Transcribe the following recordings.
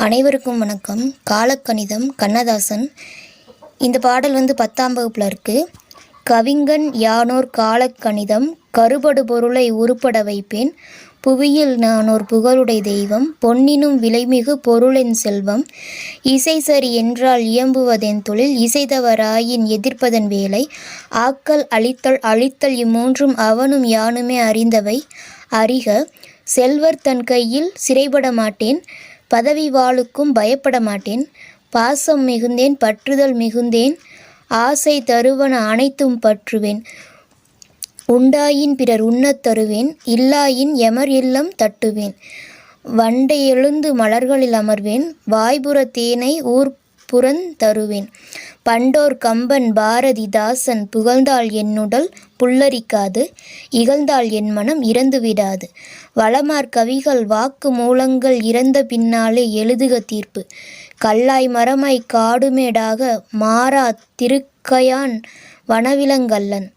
அனைவருக்கும் வணக்கம். காலக்கணிதம் கண்ணதாசன். இந்த பாடல் 10ஆம் வகுப்பில் இருக்குது. கவிங்கன் யானோர் காலக்கணிதம் கருபடு பொருளை உருப்பட வைப்பேன் புவியில் நானோர் புகழுடை தெய்வம் பொன்னினும் விலைமிகு பொருளென் செல்வம் இசை சரி என்றால் இயம்புவதென் தொழில் இசைத்தவராயின் எதிர்ப்பதன் வேலை ஆக்கல் அழித்தல் இம்மூன்றும் அவனும் யானுமே அறிந்தவை அறிக செல்வர் தன் கையில் சிறைபட மாட்டேன் பதவி வாளுக்கும் பயப்பட மாட்டேன் பாசம் மிகுந்தேன் பற்றுதல் மிகுந்தேன் ஆசை தருவன அனைத்தும் பற்றுவேன் உண்டாயின் பிறர் உண்ணத் தருவேன் இல்லாயின் எமர் இல்லம் தட்டுவேன் வண்டை எழுந்து மலர்களில் அமர்வேன் வாய்புற தேனை ஊர்புறந் தருவேன் பண்டோர் கம்பன் பாரதிதாசன் புகழ்ந்தால் என்னுடல் புல்லரிக்காது இகழ்ந்தால் என் மனம் இறந்து விடாது வளமார் கவிகள் வாக்கு மூலங்கள் இறந்த பின்னாலே எழுதுக தீர்ப்பு கல்லாய் மரமாய் காடுமேடாக மாறா திருக்கையான் வனவிலங்கல்லன்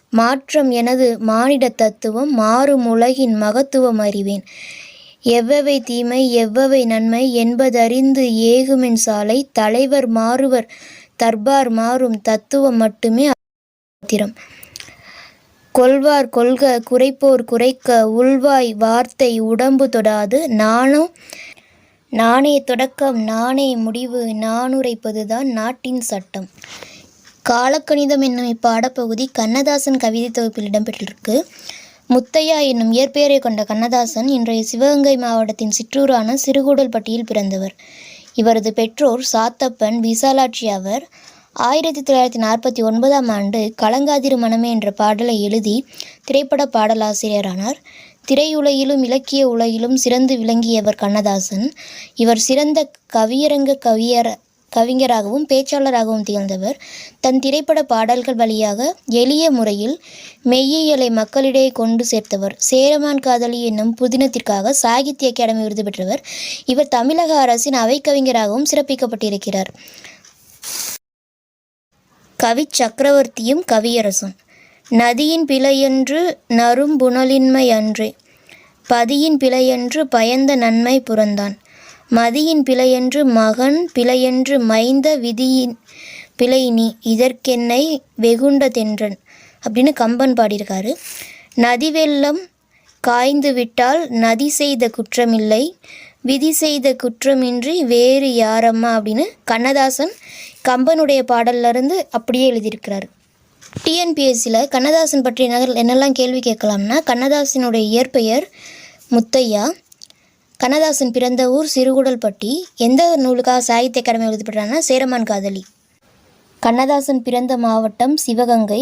மாற்றம் எனது மானிட தத்துவம் மாறும் உலகின் மகத்துவம் அறிவேன் எவ்வவை தீமை எவ்வவை நன்மை என்பதறிந்து ஏகுமென் சாலை தலைவர் மாறுவர் தர்பார் மாறும் தத்துவம் மட்டுமே ஆத்திரம் கொள்வார் கொள்க குறைப்போர் குறைக்க உள்வாய் வார்த்தை உடம்பு தொடாது நானே தொடக்கம் நானே முடிவு நானுரைப்பதுதான் நாட்டின் சட்டம். காலக்கணிதம் என்னும் இப்பாடப்பகுதி கண்ணதாசன் கவிதை தொகுப்பில் இடம்பெற்றிருக்கு. முத்தையா என்னும் இயற்பெயரை கொண்ட கண்ணதாசன் இன்றைய சிவகங்கை மாவட்டத்தின் சிற்றூரான சிறுகூடல்பட்டியில் பிறந்தவர். இவரது பெற்றோர் சாத்தப்பன் விசாலாட்சி. அவர் 1949ஆம் ஆண்டு கலங்காதிரு மனமே என்ற பாடலை எழுதி திரைப்பட பாடலாசிரியரானார். திரையுலகிலும் இலக்கிய உலகிலும் சிறந்து விளங்கியவர் கண்ணதாசன். இவர் சிறந்த கவியரங்க கவிஞராகவும் பேச்சாளராகவும் திகழ்ந்தவர். தன் திரைப்பட பாடல்கள் வழியாக எளிய முறையில் மெய்யியலை மக்களிடையே கொண்டு சேர்த்தவர். சேரமான் காதலி என்னும் புதினத்திற்காக சாகித்ய அகாடமி விருது பெற்றவர். இவர் தமிழக அரசின் அவைக்கவிஞராகவும் சிறப்பிக்கப்பட்டிருக்கிறார். கவி சக்கரவர்த்தியும் கவியரசும். நதியின் பிழையன்று நறும்புணலின்மை அன்றே பதியின் பிழையன்று பயந்த நன்மை புறந்தான் மதியின் பிழையன்று மகன் பிழையன்று மைந்த விதியின் பிழை நீ இதற்கென்னை வெகுண்ட தென்றன் அப்படின்னு கம்பன் பாடியிருக்காரு. நதி வெள்ளம் காய்ந்து விட்டால் நதி செய்த குற்றமில்லை விதி செய்த குற்றமின்றி வேறு யாரம்மா அப்படின்னு கண்ணதாசன் கம்பனுடைய பாடல்லிருந்து அப்படியே எழுதியிருக்கிறார். டிஎன்பிஎஸ்சியில் கண்ணதாசன் பற்றி என்னெல்லாம் கேள்வி கேட்கலாம்னா, கண்ணதாசனுடைய இயற்பெயர் முத்தையா, கண்ணதாசன் பிறந்த ஊர் சிறுகூடல்பட்டி, எந்த நூலுக்காக சாகித்ய அகாடமி விருது பெற்றார்னா சேரமான் காதலி, கண்ணதாசன் பிறந்த மாவட்டம் சிவகங்கை,